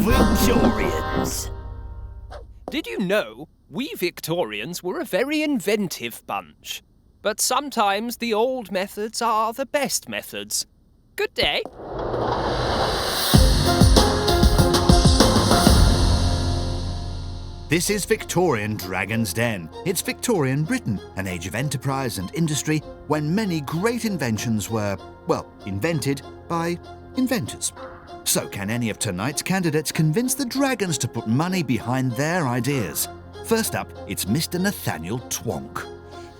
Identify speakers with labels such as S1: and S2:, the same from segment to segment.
S1: Victorians.
S2: Did you know we Victorians were a very inventive bunch? But sometimes the old methods are the best methods. Good day.
S3: This is Victorian Dragons Den. It's Victorian Britain, an age of enterprise and industry when many great inventions were, well, invented by inventors. So can any of tonight's candidates convince the dragons to put money behind their ideas? First up, it's Mr. Nathaniel Twonk.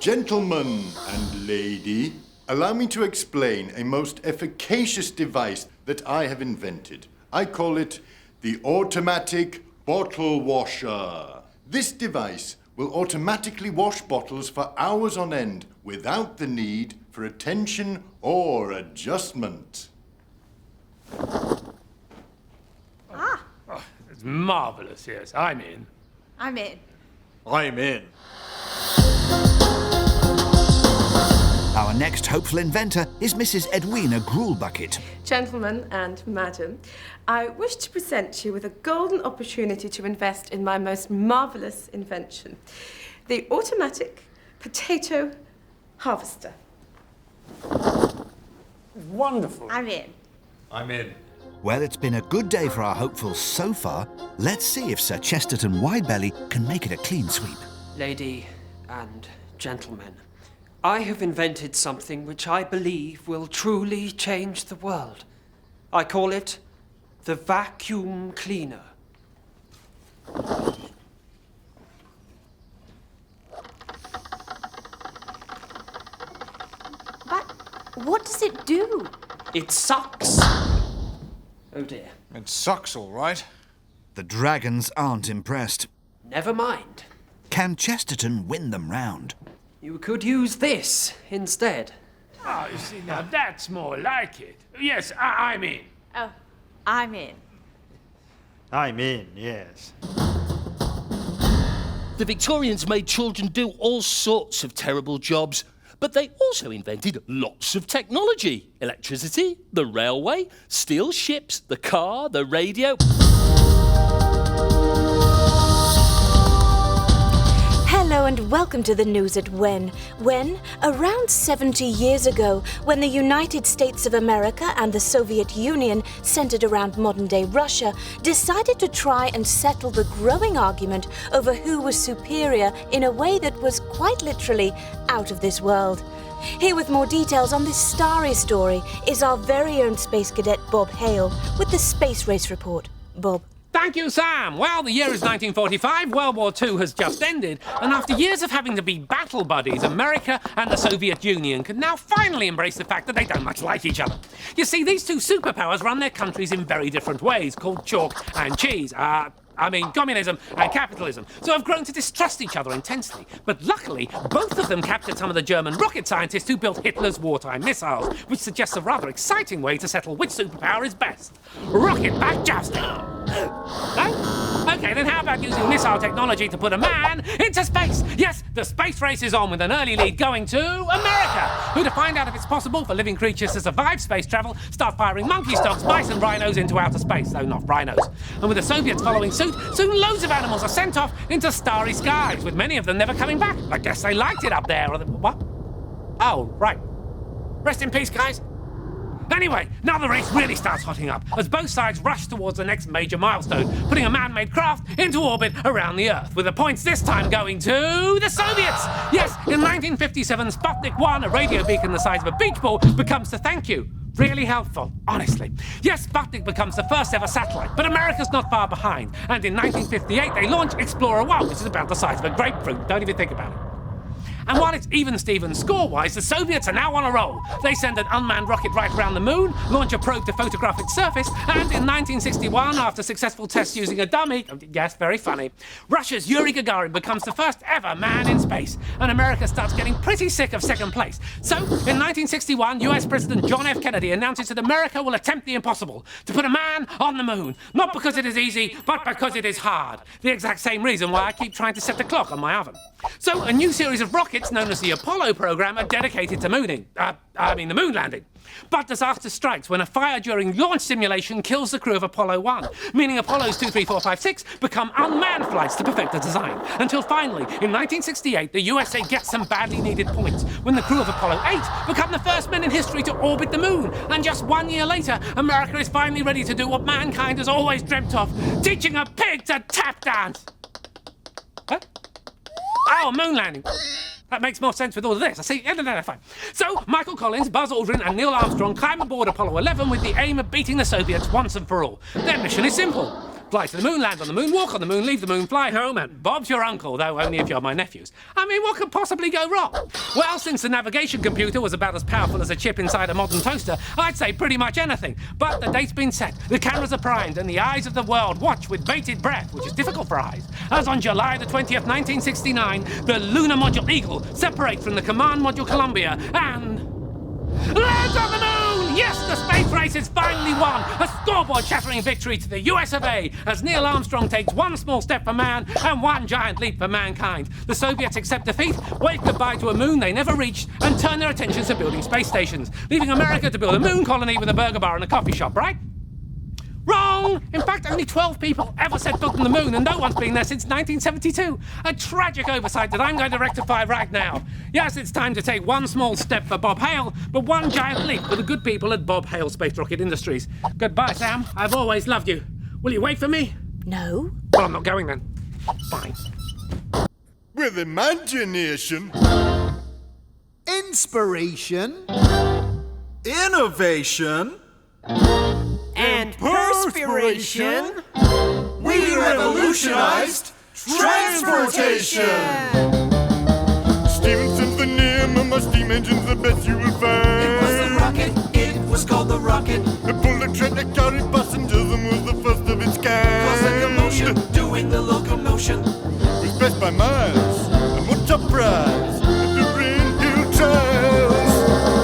S4: Gentlemen and lady, allow me to explain a most efficacious device that I have invented. I call it the automatic bottle washer. This device will automatically wash bottles for hours on end without the need for attention or adjustment.
S5: Oh, it's marvellous, yes. I'm in.
S6: I'm in.
S1: I'm in.
S3: Our next hopeful inventor is Mrs. Edwina Gruelbucket.
S7: Gentlemen and madam, I wish to present you with a golden opportunity to invest in my most marvellous invention, the automatic potato harvester.
S5: Wonderful.
S6: I'm in.
S1: I'm in.
S3: Well, it's been a good day for our hopefuls so far. Let's see if Sir Chesterton Widebelly can make it a clean sweep.
S8: Lady and gentlemen, I have invented something which I believe will truly change the world. I call it the vacuum cleaner.
S6: But what does it do?
S8: It sucks. Oh dear.
S1: It sucks, all right.
S3: The dragons aren't impressed.
S8: Never mind.
S3: Can Chesterton win them round?
S8: You could use this instead.
S5: Oh, you see, now that's more like it. Yes, I'm in.
S6: Oh, I'm in.
S1: I'm in, yes.
S9: The Victorians made children do all sorts of terrible jobs, but they also invented lots of technology. Electricity, the railway, steel ships, the car, the radio.
S10: Hello and welcome to the news at When. When, around 70 years ago, when the United States of America and the Soviet Union, centered around modern-day Russia, decided to try and settle the growing argument over who was superior in a way that was quite literally out of this world. Here with more details on this starry story is our very own space cadet Bob Hale with the Space Race Report. Bob.
S5: Thank you, Sam. Well, the year is 1945, World War II has just ended, and after years of having to be battle buddies, America and the Soviet Union can now finally embrace the fact that they don't much like each other. You see, these two superpowers run their countries in very different ways, called chalk and cheese. Communism and capitalism. So have grown to distrust each other intensely. But luckily, both of them captured some of the German rocket scientists who built Hitler's wartime missiles, which suggests a rather exciting way to settle which superpower is best. Rocket-back jousting. Oh? Okay, then how about using missile technology to put a man into space? Yes, the space race is on with an early lead going to America, who, to find out if it's possible for living creatures to survive space travel, start firing monkey stogs, bison, rhinos into outer space, though not rhinos. And with the Soviets following suit, soon loads of animals are sent off into starry skies, with many of them never coming back. I guess they liked it up there, or what? Oh, right. Rest in peace, guys. Anyway, now the race really starts hotting up as both sides rush towards the next major milestone, putting a man-made craft into orbit around the Earth, with the points this time going to the Soviets. Yes, in 1957, Sputnik 1, a radio beacon the size of a beach ball, becomes the thank you. Really helpful, honestly. Yes, Sputnik becomes the first ever satellite, but America's not far behind. And in 1958, they launch Explorer 1, which is about the size of a grapefruit. Don't even think about it. And while it's even-Steven score-wise, the Soviets are now on a roll. They send an unmanned rocket right around the moon, launch a probe to photograph its surface, and in 1961, after successful tests using a dummy, yes, very funny, Russia's Yuri Gagarin becomes the first ever man in space, and America starts getting pretty sick of second place. So, in 1961, US President John F. Kennedy announces that America will attempt the impossible, to put a man on the moon. Not because it is easy, but because it is hard. The exact same reason why I keep trying to set the clock on my oven. So, a new series of rockets rockets known as the Apollo program are dedicated to the moon landing. But disaster strikes when a fire during launch simulation kills the crew of Apollo 1, meaning Apollos 2, 3, 4, 5, 6 become unmanned flights to perfect the design. Until finally, in 1968, the USA gets some badly needed points when the crew of Apollo 8 become the first men in history to orbit the moon. And just 1 year later, America is finally ready to do what mankind has always dreamt of, teaching a pig to tap dance. Huh? Oh, moon landing. That makes more sense with all of this. I see. No, fine. So, Michael Collins, Buzz Aldrin and Neil Armstrong climb aboard Apollo 11 with the aim of beating the Soviets once and for all. Their mission is simple. Fly to the moon, land on the moon, walk on the moon, leave the moon, fly home, and Bob's your uncle, though only if you're my nephews. I mean, what could possibly go wrong? Well, since the navigation computer was about as powerful as a chip inside a modern toaster, I'd say pretty much anything. But the date's been set, the cameras are primed, and the eyes of the world watch with bated breath, which is difficult for eyes, as on July the 20th, 1969, the Lunar Module Eagle separates from the Command Module Columbia and lands on the moon! Yes, the space race is finally won! A scoreboard-shattering victory to the US of A as Neil Armstrong takes one small step for man and one giant leap for mankind. The Soviets accept defeat, wave goodbye to a moon they never reached, and turn their attentions to building space stations, leaving America to build a moon colony with a burger bar and a coffee shop, right? Wrong! In fact, only 12 people ever set foot on the moon, and no one's been there since 1972. A tragic oversight that I'm going to rectify right now. Yes, it's time to take one small step for Bob Hale, but one giant leap for the good people at Bob Hale Space Rocket Industries. Goodbye, Sam. I've always loved you. Will you wait for me?
S10: No.
S5: Well, I'm not going then. Fine.
S4: With imagination,
S11: inspiration, innovation,
S8: And perspiration,
S11: we revolutionized transportation.
S4: Stephenson's the name of my steam engine's the best you will find.
S11: It was the rocket, it was called the rocket.
S4: It pulled a train that carried passengers and was the first of its kind.
S11: Caused a commotion, doing the locomotion.
S4: It was best by miles, and what a prize at the Green Hill trials.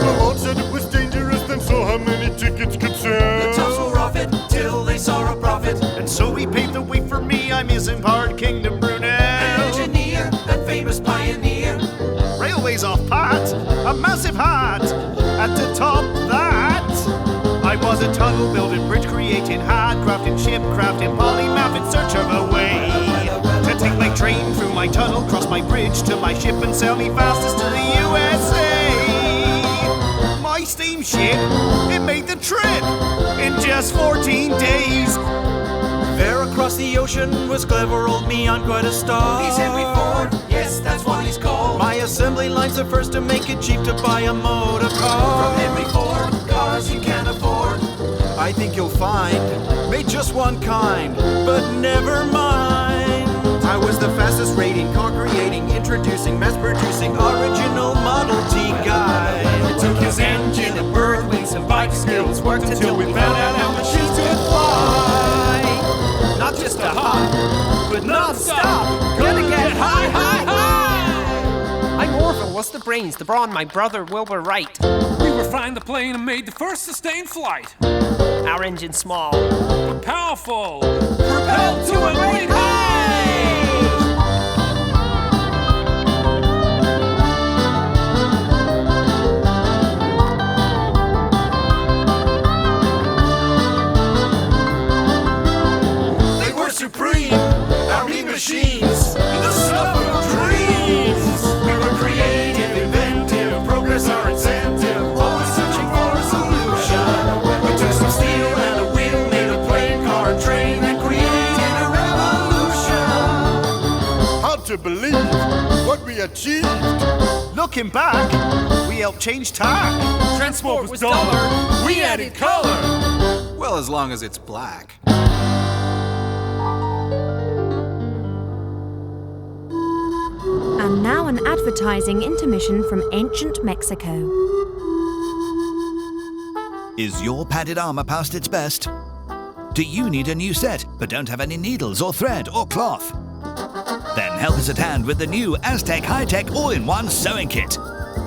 S4: The Lord said it was dangerous, then saw how many tickets could sell.
S11: The toes were off it, till they saw a profit.
S12: And so he paved the way for me, I'm his Impart Kingdom Brunel.
S11: An engineer, a famous pioneer.
S12: Railways off pat, a massive hat. And to top that, I was a tunnel building, bridge creating, hat crafting, ship crafting, polymath in search of a way to take my train through my tunnel, cross my bridge to my ship and sail me fastest to the USA. My steamship, it made the trip in just 14 days.
S11: There across the ocean was clever old me on quite a star. He's Henry Ford, yes, that's what he's called.
S12: My assembly line's the first to make it cheap to buy a motor car.
S11: From Henry Ford, cars you can't afford.
S12: I think you'll find, made just one kind, but never mind. I was the fastest rating, car creating, introducing, mass producing, original Model T guy.
S11: It took his engine and bird wings and bike skills, worked until we found out how machines could fly.
S12: Not just a hop, but non-stop. Gonna get high, high, high.
S8: I'm Orville. What's the brains? The brawn, my brother Wilbur Wright.
S5: We refined the plane and made the first sustained flight.
S8: Our engine small.
S5: Powerful.
S11: Propelled to a great height. Supreme, our mean machines, the stuff of dreams. We were creative, inventive, progress our incentive, always searching for a solution. We took some steel and a wheel, made a plane, car, and train, and created a revolution.
S4: Hard to believe what we achieved.
S12: Looking back, we helped change tack.
S11: Transport was duller, we added color. Well, as long as it's black.
S13: And now an advertising intermission from ancient Mexico.
S3: Is your padded armor past its best? Do you need a new set but don't have any needles or thread or cloth? Then help is at hand with the new Aztec High-Tech All-in-One Sewing Kit.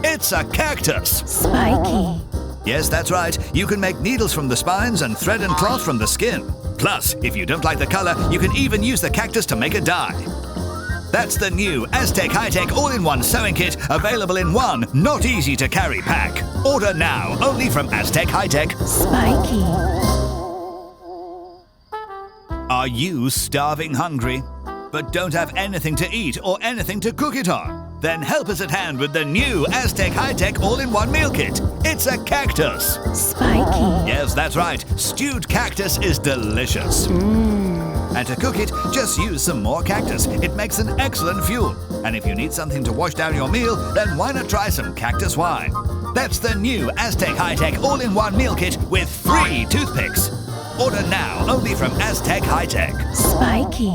S3: It's a cactus!
S13: Spiky.
S3: Yes, that's right. You can make needles from the spines and thread and cloth from the skin. Plus, if you don't like the color, you can even use the cactus to make a dye. That's the new Aztec High-Tech All-in-One Sewing Kit, available in one not easy to carry pack. Order now, only from Aztec High-Tech.
S13: Spiky.
S3: Are you starving hungry, but don't have anything to eat or anything to cook it on? Then help us at hand with the new Aztec High-Tech All-in-One Meal Kit. It's a cactus.
S13: Spiky.
S3: Yes, that's right. Stewed cactus is delicious. And to cook it, just use some more cactus. It makes an excellent fuel. And if you need something to wash down your meal, then why not try some cactus wine? That's the new Aztec High-Tech All-in-One Meal Kit with free toothpicks. Order now, only from Aztec High-Tech.
S13: Spiky.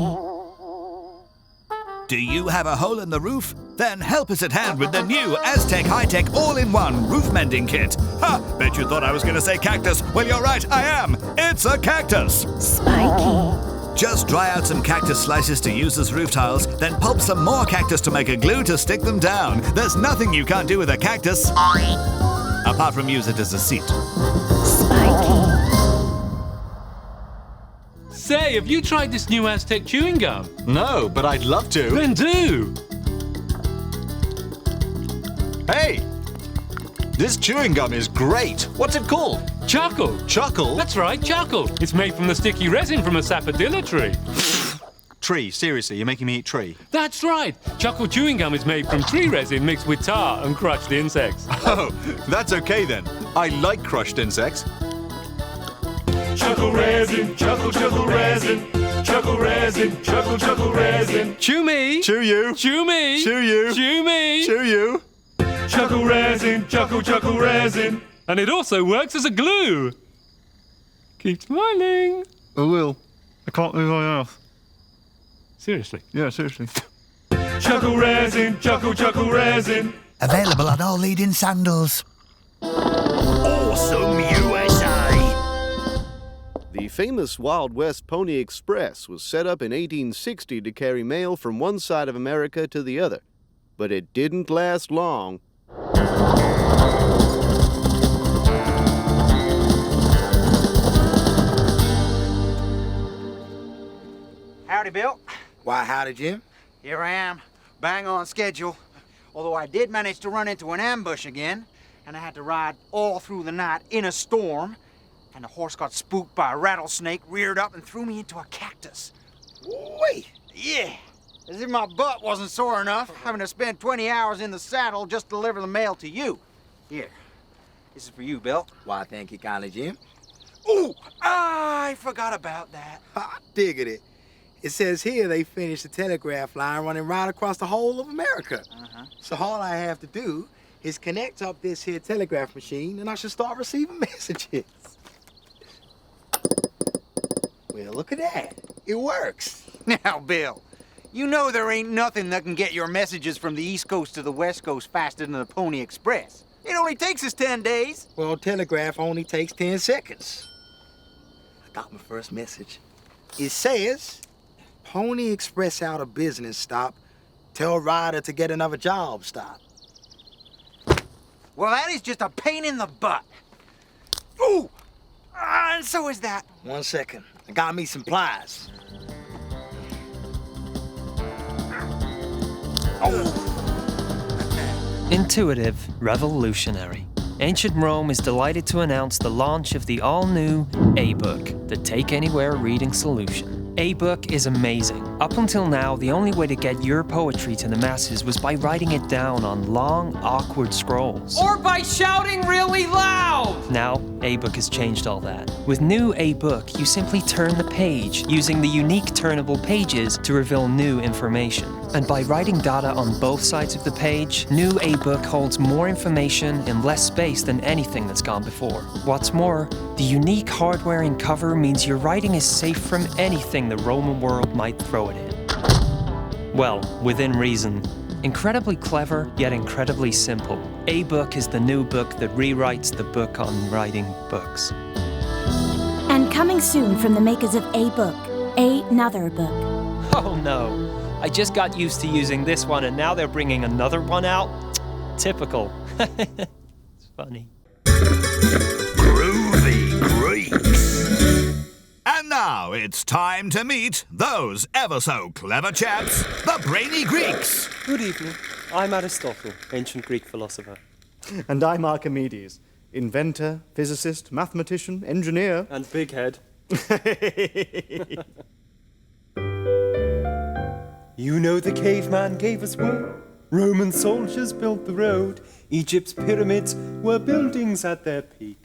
S3: Do you have a hole in the roof? Then help us at hand with the new Aztec High-Tech All-in-One Roof Mending Kit. Ha! Bet you thought I was going to say cactus. Well, you're right, I am. It's a cactus.
S13: Spiky.
S3: Just dry out some cactus slices to use as roof tiles, then pulp some more cactus to make a glue to stick them down. There's nothing you can't do with a cactus, apart from use it as a seat.
S13: Spiky.
S5: Say, have you tried this new Aztec chewing gum?
S1: No, but I'd love to.
S5: Then do.
S1: Hey! This chewing gum is great. What's it called?
S5: Charcoal.
S1: Charcoal?
S5: That's right, charcoal. It's made from the sticky resin from a sapodilla tree.
S1: Tree. Seriously, you're making me eat tree.
S5: That's right. Charcoal chewing gum is made from tree resin mixed with tar and crushed insects.
S1: Oh, that's okay then. I like crushed insects.
S11: Chuckle resin, chuckle resin, chuckle resin, chuckle resin.
S5: Chew me.
S1: Chew you.
S5: Chew me.
S1: Chew you.
S5: Chew me.
S1: Chew you.
S11: Chuckle resin, chuckle resin.
S5: And it also works as a glue. Keep smiling.
S1: I will. I can't move my mouth.
S5: Seriously.
S1: Yeah, seriously.
S11: Chuckle resin, chuckle resin.
S3: Available on all leading sandals. Awesome USA!
S14: The famous Wild West Pony Express was set up in 1860 to carry mail from one side of America to the other, but it didn't last long.
S15: Howdy, Bill.
S16: Why, howdy, Jim.
S15: Here I am, bang on schedule. Although I did manage to run into an ambush again, and I had to ride all through the night in a storm, and the horse got spooked by a rattlesnake, reared up, and threw me into a cactus.
S16: Wait.
S15: Yeah, as if my butt wasn't sore enough, having to spend 20 hours in the saddle just to deliver the mail to you. Here, this is for you, Bill.
S16: Why, thank you kindly, Jim.
S15: Ooh, I forgot about that.
S16: I diggity it. It says here they finished the telegraph line running right across the whole of America. So all I have to do is connect up this here telegraph machine and I should start receiving messages. Well, look at that. It works.
S15: Now, Bill, you know there ain't nothing that can get your messages from the East Coast to the West Coast faster than the Pony Express. It only takes us 10 days.
S16: Well, telegraph only takes 10 seconds. I got my first message. It says, Pony Express out of business, stop. Tell rider to get another job, stop.
S15: Well, that is just a pain in the butt. Ooh, and so is that.
S16: 1 second. I got me some pliers.
S2: Intuitive, revolutionary. Ancient Rome is delighted to announce the launch of the all-new A-Book, the Take Anywhere Reading Solution. A-Book is amazing. Up until now, the only way to get your poetry to the masses was by writing it down on long, awkward scrolls. Or by shouting really loud! Now, A-Book has changed all that. With new A-Book, you simply turn the page, using the unique turnable pages to reveal new information. And by writing data on both sides of the page, new A-Book holds more information in less space than anything that's gone before. What's more, the unique hardware and cover means your writing is safe from anything the Roman world might throw it in. Well, within reason. Incredibly clever, yet incredibly simple. A-Book is the new book that rewrites the book on writing books.
S10: And coming soon from the makers of A-Book, another book.
S2: Oh no, I just got used to using this one and now they're bringing another one out? Typical. It's funny.
S3: Groovy Greeks. And now
S17: Now it's time to meet those ever-so-clever chaps, the brainy Greeks.
S18: Good evening. I'm Aristotle, ancient Greek philosopher.
S19: And I'm Archimedes, inventor, physicist, mathematician, engineer.
S18: And big head. You know the caveman gave us wool. Roman soldiers built the road. Egypt's pyramids were buildings at their peak.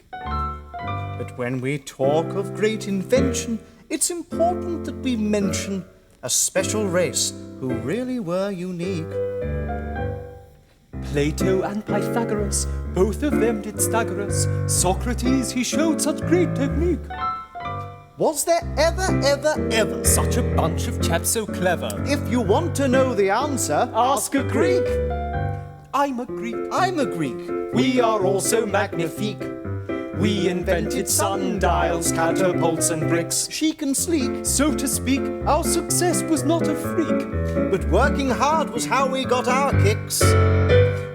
S19: But when we talk of great invention, it's important that we mention a special race who really were unique.
S18: Plato and Pythagoras, both of them did stagger us. Socrates, he showed such great technique.
S19: Was there ever
S18: such a bunch of chaps so clever?
S19: If you want to know the answer,
S18: Ask a Greek. I'm a Greek.
S19: I'm a Greek.
S18: We are also magnifique. We invented sundials, catapults and bricks.
S19: Chic and sleek,
S18: so to speak, our success was not a freak.
S19: But working hard was how we got our kicks.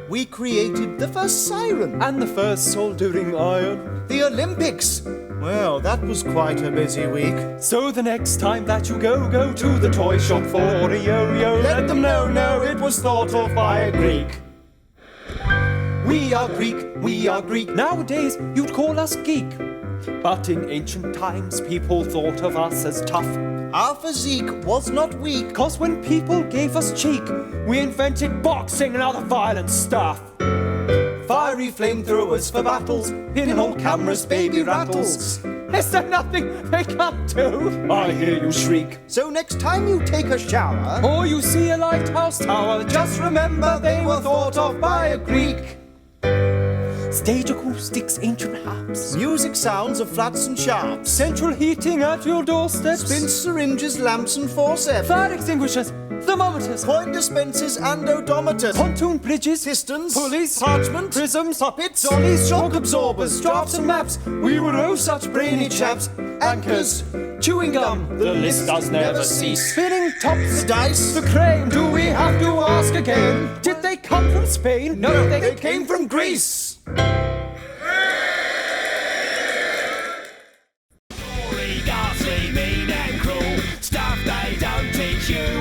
S19: We created the first siren.
S18: And the first soldering iron.
S19: The Olympics. Well, that was quite a busy week.
S18: So the next time that you go to the toy shop for a yo-yo.
S19: Let them know it was thought of by a Greek.
S18: We are Greek. Nowadays, you'd call us geek. But in ancient times, people thought of us as tough.
S19: Our physique was not weak.
S18: 'Cause when people gave us cheek, we invented boxing and other violent stuff. Fiery flamethrowers for battles, pinhole cameras, baby rattles. Is there nothing they can't do? I hear you shriek.
S19: So next time you take a shower,
S18: or you see a lighthouse tower, just remember they were thought of by a Greek. Stage acoustics, ancient harps.
S19: Music sounds of flats and sharps.
S18: Central heating at your doorstep.
S19: Spin syringes, lamps and forceps.
S18: Fire extinguishers, thermometers.
S19: Point dispensers and odometers.
S18: Pontoon bridges,
S19: pistons,
S18: pulleys,
S19: parchment,
S18: prisms,
S19: puppets,
S18: dollies, shock absorbers, drafts and maps. We were oh such brainy chaps. Anchors, chewing gum, the list does never cease. Spinning tops,
S19: the dice,
S18: the crane. Do we have to ask again? Did they come from Spain?
S19: No, they came from Greece.
S11: Ghastly, mean and cruel, stuff they don't teach you